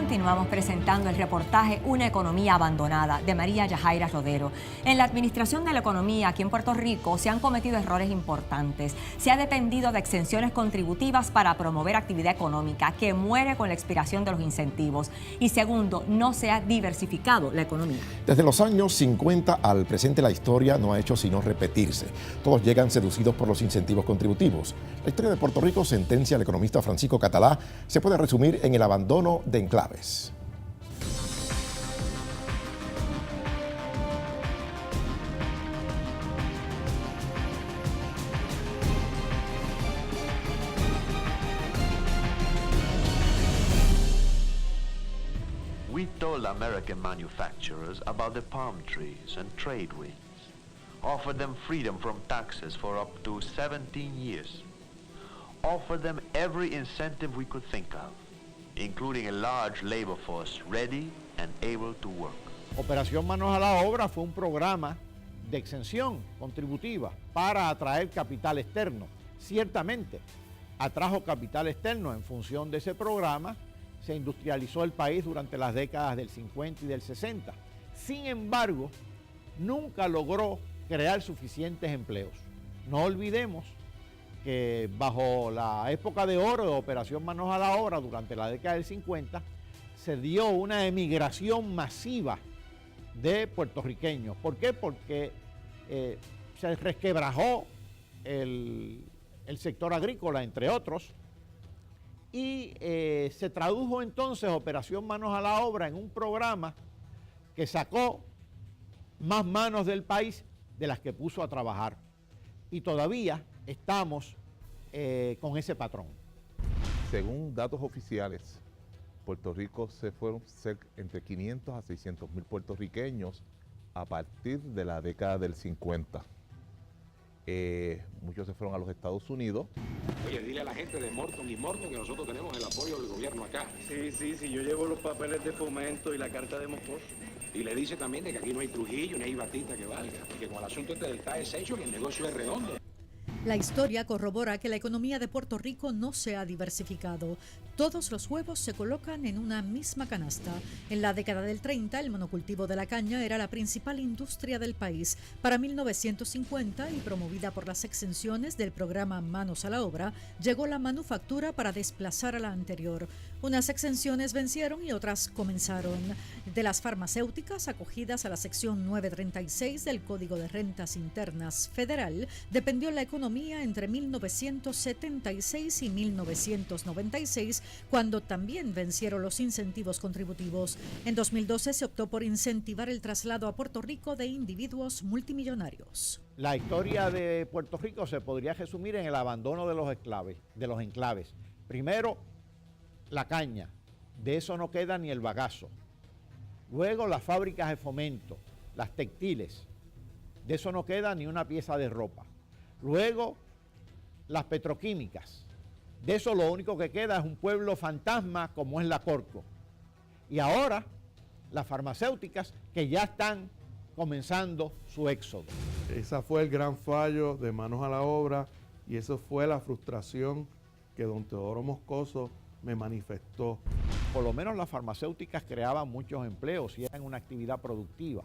Continuamos presentando el reportaje Una economía abandonada de María Yajaira Rodero. En la administración de la economía aquí en Puerto Rico se han cometido errores importantes. Se ha dependido de exenciones contributivas para promover actividad económica que muere con la expiración de los incentivos. Y segundo, no se ha diversificado la economía. Desde los años 50 al presente la historia no ha hecho sino repetirse. Todos llegan seducidos por los incentivos contributivos. La historia de Puerto Rico, sentencia al economista Francisco Catalá, se puede resumir en el abandono de enclaves. We told American manufacturers about the palm trees and trade winds, offered them freedom from taxes for up to 17 years, offered them every incentive we could think of, including a large labor force ready and able to work. Operación Manos a la Obra fue un programa de exención contributiva para atraer capital externo. Ciertamente, atrajo capital externo. En función de ese programa, se industrializó el país durante las décadas del 50 y del 60. Sin embargo, nunca logró crear suficientes empleos. No olvidemos que bajo la época de oro de Operación Manos a la Obra, durante la década del 50, se dio una emigración masiva de puertorriqueños. ¿Por qué? Porque se resquebrajó el sector agrícola, entre otros, y se tradujo entonces Operación Manos a la Obra en un programa que sacó más manos del país de las que puso a trabajar. Y todavía estamos con ese patrón. Según datos oficiales, Puerto Rico se fueron entre 500 a 600 mil puertorriqueños a partir de la década del 50. Muchos se fueron a los Estados Unidos. Oye, dile a la gente de Morton y Morton que nosotros tenemos el apoyo del gobierno acá. Sí, yo llevo los papeles de fomento y la carta de Moscoso. Y le dice también de que aquí no hay Trujillo, ni hay Batista que valga. Y que con el asunto este del TAES hecho, que el negocio es redondo. La historia corrobora que la economía de Puerto Rico no se ha diversificado. Todos los huevos se colocan en una misma canasta. En la década del 30, el monocultivo de la caña era la principal industria del país. Para 1950, y promovida por las exenciones del programa Manos a la Obra, llegó la manufactura para desplazar a la anterior. Unas exenciones vencieron y otras comenzaron. De las farmacéuticas acogidas a la sección 936 del Código de Rentas Internas Federal, dependió la economía entre 1976 y 1996, cuando también vencieron los incentivos contributivos. En 2012 se optó por incentivar el traslado a Puerto Rico de individuos multimillonarios. La historia de Puerto Rico se podría resumir en el abandono de los enclaves. Primero, la caña. De eso no queda ni el bagazo. Luego, las fábricas de fomento, las textiles. De eso no queda ni una pieza de ropa. Luego, las petroquímicas. De eso lo único que queda es un pueblo fantasma como es la Corco. Y ahora, las farmacéuticas que ya están comenzando su éxodo. Ese fue el gran fallo de Manos a la Obra y eso fue la frustración que don Teodoro Moscoso me manifestó. Por lo menos las farmacéuticas creaban muchos empleos y eran una actividad productiva.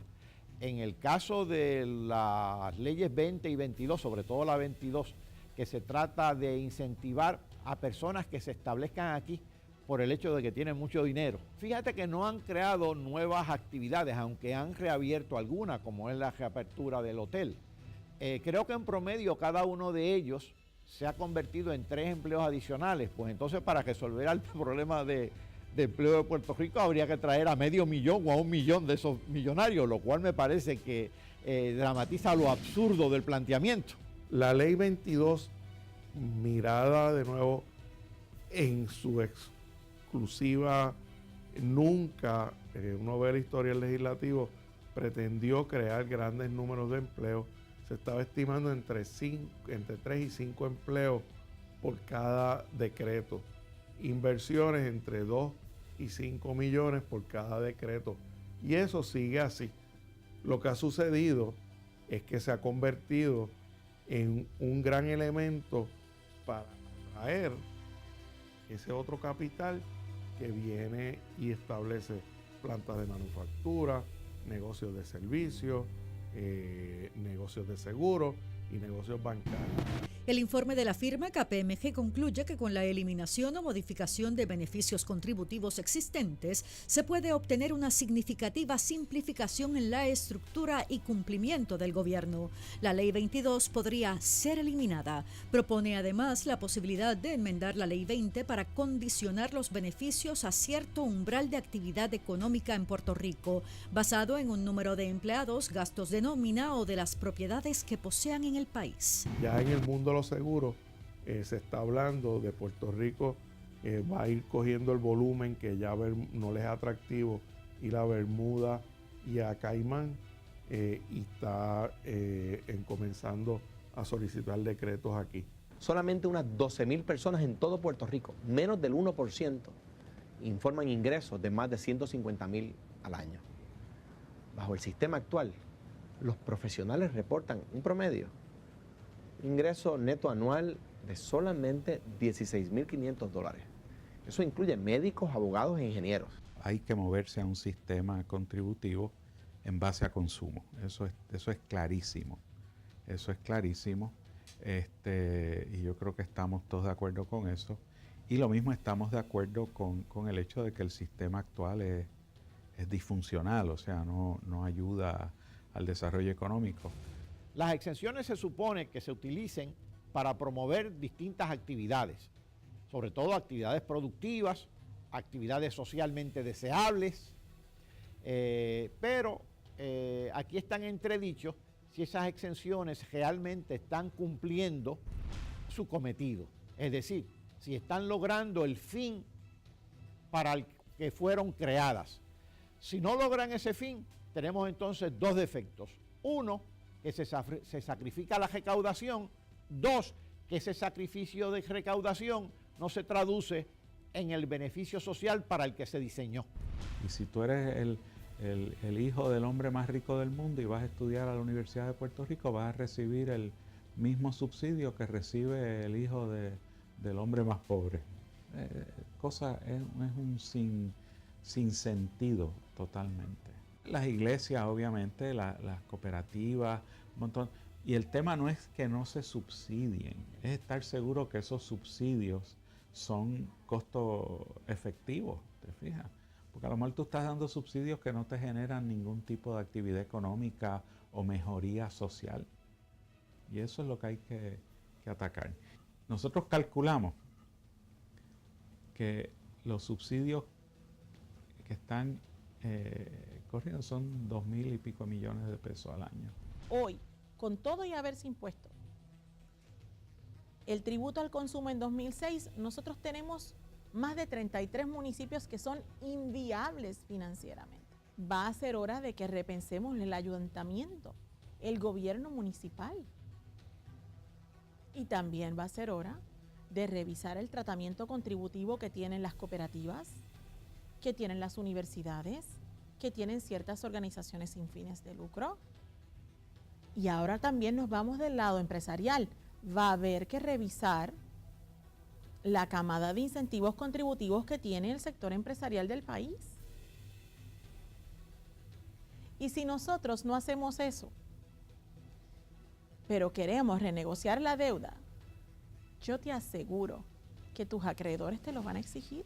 En el caso de las leyes 20 y 22, sobre todo la 22, que se trata de incentivar a personas que se establezcan aquí por el hecho de que tienen mucho dinero. Fíjate que no han creado nuevas actividades, aunque han reabierto algunas, como es la reapertura del hotel. Creo que en promedio cada uno de ellos se ha convertido en 3 empleos adicionales. Pues entonces, para resolver el problema de empleo de Puerto Rico habría que traer a 500,000 o a 1,000,000 de esos millonarios, lo cual me parece que dramatiza lo absurdo del planteamiento. La ley 22, mirada de nuevo en su exclusiva, nunca, uno ve la historia del legislativo, pretendió crear grandes números de empleos. Se estaba estimando entre 3 y 5 empleos por cada decreto. Inversiones entre 2 y 5 millones por cada decreto. Y eso sigue así. Lo que ha sucedido es que se ha convertido en un gran elemento para atraer ese otro capital que viene y establece plantas de manufactura, negocios de servicios, negocios de seguros y negocios bancarios. El informe de la firma KPMG concluye que con la eliminación o modificación de beneficios contributivos existentes se puede obtener una significativa simplificación en la estructura y cumplimiento del gobierno. La Ley 22 podría ser eliminada. Propone además la posibilidad de enmendar la Ley 20 para condicionar los beneficios a cierto umbral de actividad económica en Puerto Rico, basado en un número de empleados, gastos de nómina o de las propiedades que posean en el país. Ya en el mundo de los seguros se está hablando de Puerto Rico, va a ir cogiendo el volumen que ya no les es atractivo ir a Bermuda y a Caimán, y está comenzando a solicitar decretos aquí. Solamente unas 12,000 personas en todo Puerto Rico, menos del 1%, informan ingresos de más de 150,000 al año. Bajo el sistema actual, los profesionales reportan un promedio ingreso neto anual de solamente $16,500. Eso incluye médicos, abogados e ingenieros. Hay que moverse a un sistema contributivo en base a consumo. Eso es clarísimo. Eso es clarísimo. Y yo creo que estamos todos de acuerdo con eso. Y lo mismo estamos de acuerdo con el hecho de que el sistema actual es disfuncional, o sea, no ayuda al desarrollo económico. Las exenciones se supone que se utilicen para promover distintas actividades, sobre todo actividades productivas, actividades socialmente deseables, pero aquí están entredichos si esas exenciones realmente están cumpliendo su cometido, es decir, si están logrando el fin para el que fueron creadas. Si no logran ese fin, tenemos entonces dos defectos. Uno, que se sacrifica la recaudación. Dos, que ese sacrificio de recaudación no se traduce en el beneficio social para el que se diseñó. Y si tú eres el hijo del hombre más rico del mundo y vas a estudiar a la Universidad de Puerto Rico, vas a recibir el mismo subsidio que recibe el hijo del hombre más pobre. Es un sinsentido totalmente. Las iglesias, obviamente, las cooperativas, un montón. Y el tema no es que no se subsidien, es estar seguro que esos subsidios son costo efectivos, ¿te fijas? Porque a lo mejor tú estás dando subsidios que no te generan ningún tipo de actividad económica o mejoría social. Y eso es lo que hay que atacar. Nosotros calculamos que los subsidios que están corriendo son 2,000 y pico millones de pesos al año. Hoy, con todo y haberse impuesto el tributo al consumo en 2006, nosotros tenemos más de 33 municipios que son inviables financieramente. Va a ser hora de que repensemos el ayuntamiento, el gobierno municipal. Y también va a ser hora de revisar el tratamiento contributivo que tienen las cooperativas, que tienen las universidades, que tienen ciertas organizaciones sin fines de lucro. Y ahora también nos vamos del lado empresarial. Va a haber que revisar la camada de incentivos contributivos que tiene el sector empresarial del país. Y si nosotros no hacemos eso, pero queremos renegociar la deuda, yo te aseguro que tus acreedores te lo van a exigir.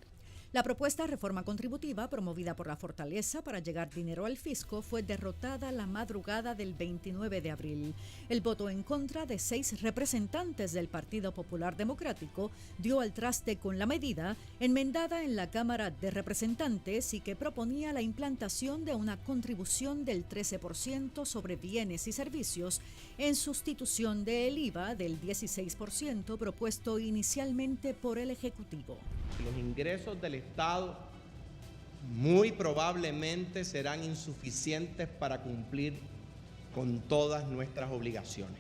La propuesta de reforma contributiva promovida por la Fortaleza para llegar dinero al fisco fue derrotada la madrugada del 29 de abril. El voto en contra de 6 representantes del Partido Popular Democrático dio al traste con la medida enmendada en la Cámara de Representantes y que proponía la implantación de una contribución del 13% sobre bienes y servicios en sustitución del IVA del 16% propuesto inicialmente por el Ejecutivo. Los ingresos del Estado muy probablemente serán insuficientes para cumplir con todas nuestras obligaciones.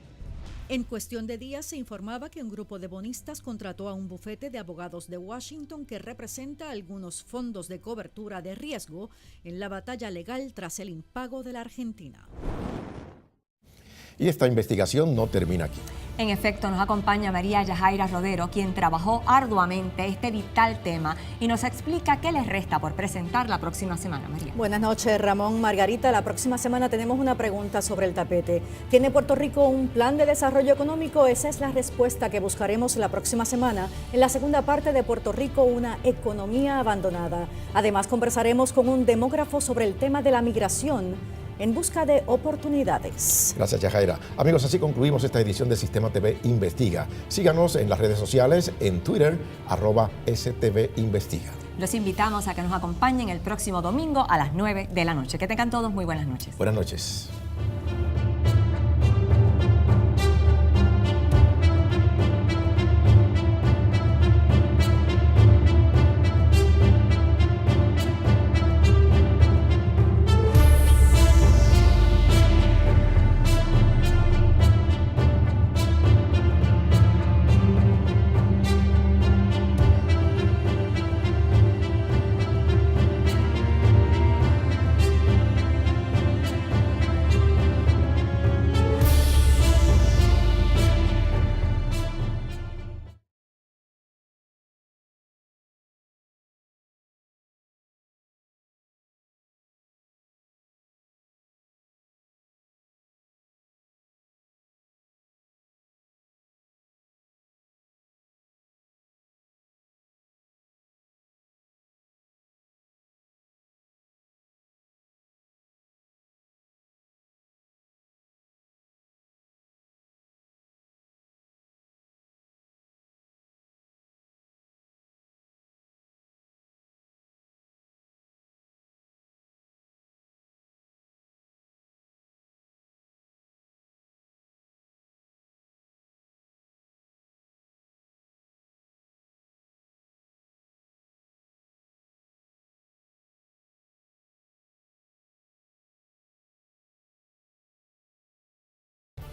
En cuestión de días se informaba que un grupo de bonistas contrató a un bufete de abogados de Washington que representa algunos fondos de cobertura de riesgo en la batalla legal tras el impago de la Argentina. Y esta investigación no termina aquí. En efecto, nos acompaña María Yajaira Rodero, quien trabajó arduamente este vital tema y nos explica qué les resta por presentar la próxima semana. María. Buenas noches, Ramón. Margarita, la próxima semana tenemos una pregunta sobre el tapete. ¿Tiene Puerto Rico un plan de desarrollo económico? Esa es la respuesta que buscaremos la próxima semana en la segunda parte de Puerto Rico, una economía abandonada. Además, conversaremos con un demógrafo sobre el tema de la migración en busca de oportunidades. Gracias, Yajaira. Amigos, así concluimos esta edición de Sistema TV Investiga. Síganos en las redes sociales, en Twitter, @STV Investiga. Los invitamos a que nos acompañen el próximo domingo a las 9 de la noche. Que tengan todos muy buenas noches. Buenas noches.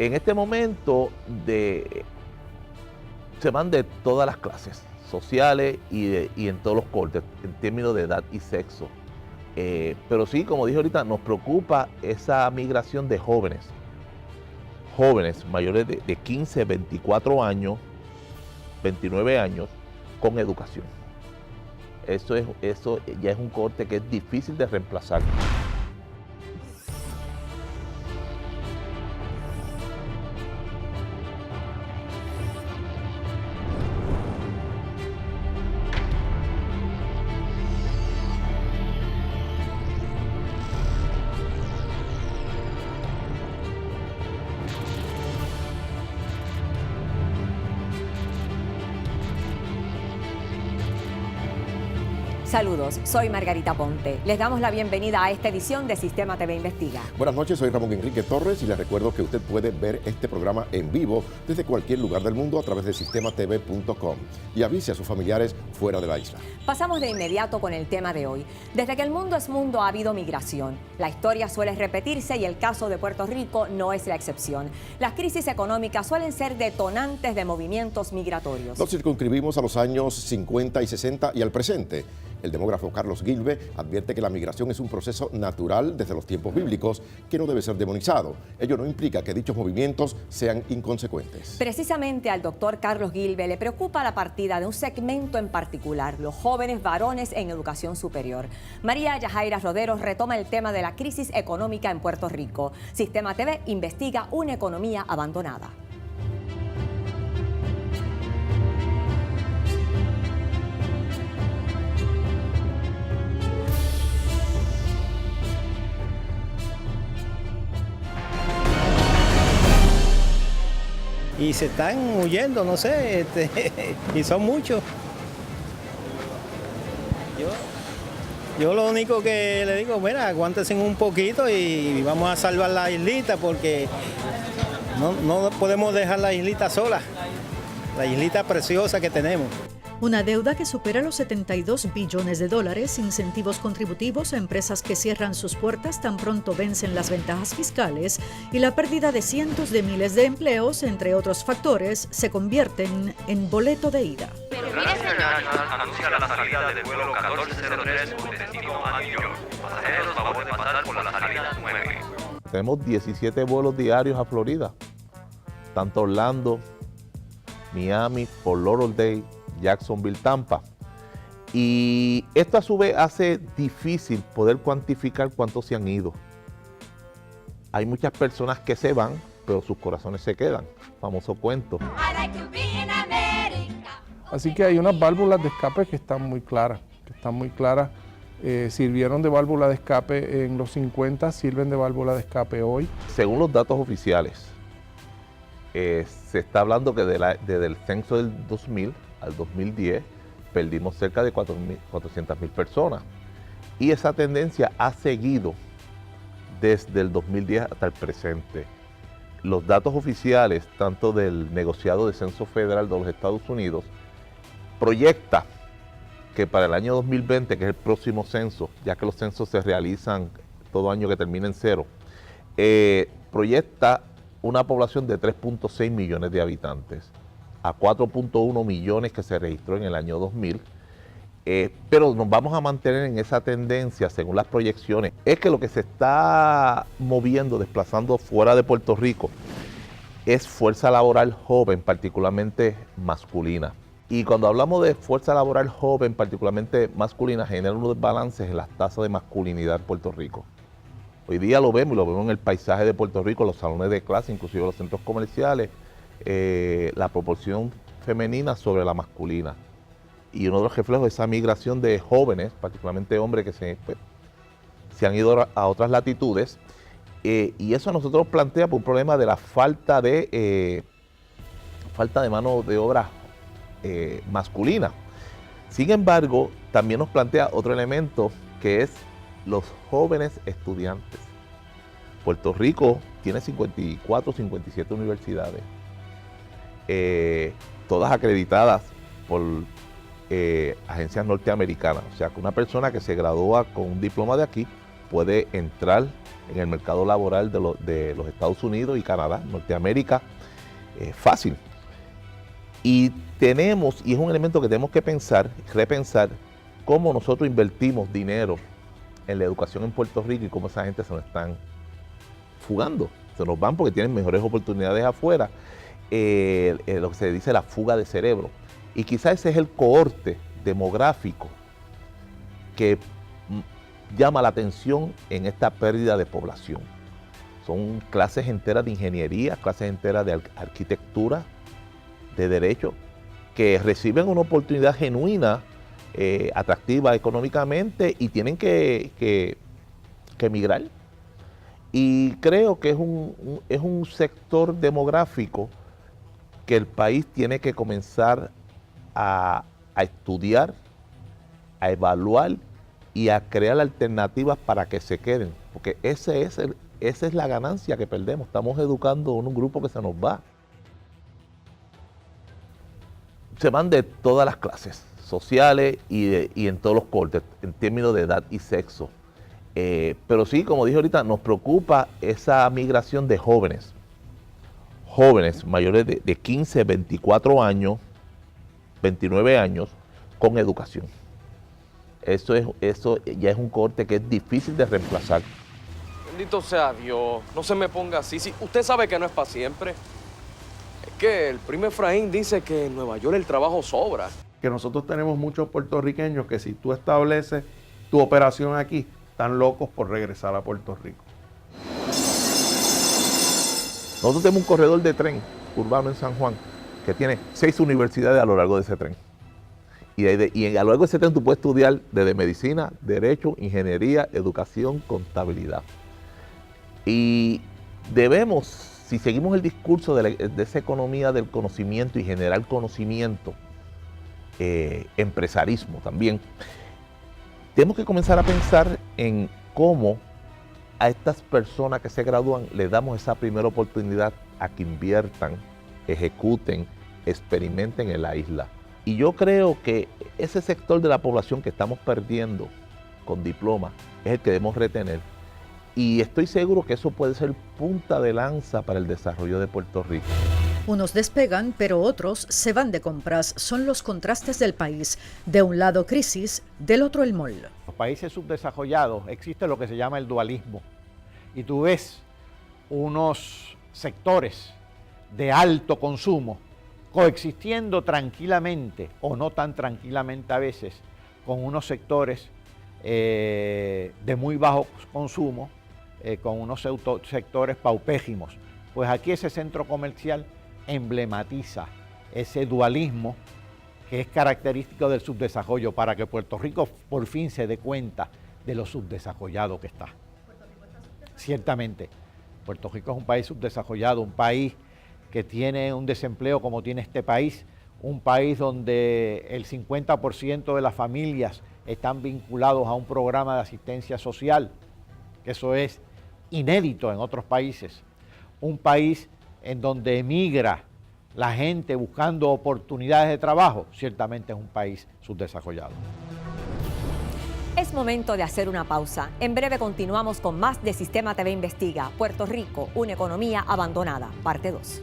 En este momento se van de todas las clases sociales y en todos los cortes, en términos de edad y sexo. Pero sí, como dije ahorita, nos preocupa esa migración de jóvenes mayores de 15, 24 años, 29 años, con educación. Eso ya es un corte que es difícil de reemplazar. Saludos, soy Margarita Ponte. Les damos la bienvenida a esta edición de Sistema TV Investiga. Buenas noches, soy Ramón Enrique Torres y les recuerdo que usted puede ver este programa en vivo desde cualquier lugar del mundo a través de sistematv.com y avise a sus familiares fuera de la isla. Pasamos de inmediato con el tema de hoy. Desde que el mundo es mundo ha habido migración. La historia suele repetirse y el caso de Puerto Rico no es la excepción. Las crisis económicas suelen ser detonantes de movimientos migratorios. Nos circunscribimos a los años 50 y 60 y al presente. El demógrafo Carlos Gilbe advierte que la migración es un proceso natural desde los tiempos bíblicos que no debe ser demonizado. Ello no implica que dichos movimientos sean inconsecuentes. Precisamente al doctor Carlos Gilbe le preocupa la partida de un segmento en particular, los jóvenes varones en educación superior. María Yajaira Rodero retoma el tema de la crisis económica en Puerto Rico. Sistema TV investiga una economía abandonada. Y se están huyendo, no sé, y son muchos. Yo lo único que le digo, mira, aguántense un poquito y vamos a salvar la islita porque no podemos dejar la islita sola, la islita preciosa que tenemos. Una deuda que supera los 72 billones de dólares, incentivos contributivos a empresas que cierran sus puertas tan pronto vencen las ventajas fiscales y la pérdida de cientos de miles de empleos, entre otros factores, se convierten en boleto de ida. Anuncia la salida del vuelo 1403 con destino a New York. Pasajeros, favor de pasar por la salida 9. Tenemos 17 vuelos diarios a Florida, tanto Orlando, Miami, Fort Lauderdale, Jacksonville, Tampa. Y esto a su vez hace difícil poder cuantificar cuántos se han ido. Hay muchas personas que se van, pero sus corazones se quedan. Famoso cuento. Así que hay unas válvulas de escape que están muy claras, sirvieron de válvula de escape en los 50, sirven de válvula de escape hoy. Según los datos oficiales, se está hablando que desde el censo del 2000 al 2010 perdimos cerca de 400.000 personas. Y esa tendencia ha seguido desde el 2010 hasta el presente. Los datos oficiales, tanto del negociado de censo federal de los Estados Unidos, proyecta que para el año 2020, que es el próximo censo, ya que los censos se realizan todo año que termina en cero, proyecta una población de 3.6 millones de habitantes a 4.1 millones que se registró en el año 2000. Pero nos vamos a mantener en esa tendencia según las proyecciones. Es que lo que se está moviendo, desplazando fuera de Puerto Rico, es fuerza laboral joven, particularmente masculina. Y cuando hablamos de fuerza laboral joven, particularmente masculina, genera unos desbalances en las tasas de masculinidad en Puerto Rico. Hoy día lo vemos, y lo vemos en el paisaje de Puerto Rico, los salones de clase, inclusive los centros comerciales, la proporción femenina sobre la masculina. Y uno de los reflejos de esa migración de jóvenes, particularmente hombres que se han ido a otras latitudes, y eso a nosotros nos plantea por un problema de la falta de mano de obra masculina. Sin embargo, también nos plantea otro elemento que es los jóvenes estudiantes. Puerto Rico tiene 54, 57 universidades, todas acreditadas por agencias norteamericanas. O sea, que una persona que se gradúa con un diploma de aquí puede entrar en el mercado laboral de los Estados Unidos y Canadá, Norteamérica, fácil. Y es un elemento que tenemos que repensar cómo nosotros invertimos dinero en la educación en Puerto Rico y cómo esa gente se nos están fugando. Se nos van porque tienen mejores oportunidades afuera. Lo que se dice la fuga de cerebro. Y quizás ese es el cohorte demográfico que llama la atención en esta pérdida de población. Son clases enteras de ingeniería, clases enteras de arquitectura, de derecho, que reciben una oportunidad genuina, atractiva económicamente y tienen que emigrar. Y creo que es un sector demográfico que el país tiene que comenzar a estudiar, a evaluar y a crear alternativas para que se queden, porque esa es la ganancia que perdemos. Estamos educando a un grupo que se nos va. Se van de todas las clases sociales y en todos los cortes, en términos de edad y sexo. Pero sí, como dije ahorita, nos preocupa esa migración de jóvenes mayores de 15, 24 años, 29 años, con educación. Eso ya es un corte que es difícil de reemplazar. Bendito sea Dios, no se me ponga así. Si usted sabe que no es para siempre. Es que el primo Efraín dice que en Nueva York el trabajo sobra. Que nosotros tenemos muchos puertorriqueños que si tú estableces tu operación aquí, están locos por regresar a Puerto Rico. Nosotros tenemos un corredor de tren urbano en San Juan que tiene 6 universidades a lo largo de ese tren. Y a lo largo de ese tren tú puedes estudiar desde medicina, derecho, ingeniería, educación, contabilidad. Y debemos, si seguimos el discurso de esa economía del conocimiento y generar conocimiento, empresarismo también, tenemos que comenzar a pensar en cómo a estas personas que se gradúan les damos esa primera oportunidad a que inviertan, ejecuten, experimenten en la isla. Y yo creo que ese sector de la población que estamos perdiendo con diploma es el que debemos retener. Y estoy seguro que eso puede ser punta de lanza para el desarrollo de Puerto Rico. Unos despegan, pero otros se van de compras. Son los contrastes del país. De un lado crisis, del otro el mall. En los países subdesarrollados existe lo que se llama el dualismo. Y tú ves unos sectores de alto consumo coexistiendo tranquilamente o no tan tranquilamente a veces con unos sectores de muy bajo consumo, con unos sectores paupérrimos. Pues aquí ese centro comercial emblematiza ese dualismo que es característico del subdesarrollo, para que Puerto Rico por fin se dé cuenta de lo subdesarrollado que está. Ciertamente, Puerto Rico es un país subdesarrollado, un país que tiene un desempleo como tiene este país, un país donde el 50% de las familias están vinculados a un programa de asistencia social, que eso es inédito en otros países, un país en donde emigra la gente buscando oportunidades de trabajo. Ciertamente es un país subdesarrollado. Es momento de hacer una pausa. En breve continuamos con más de Sistema TV Investiga, Puerto Rico, una economía abandonada, parte 2.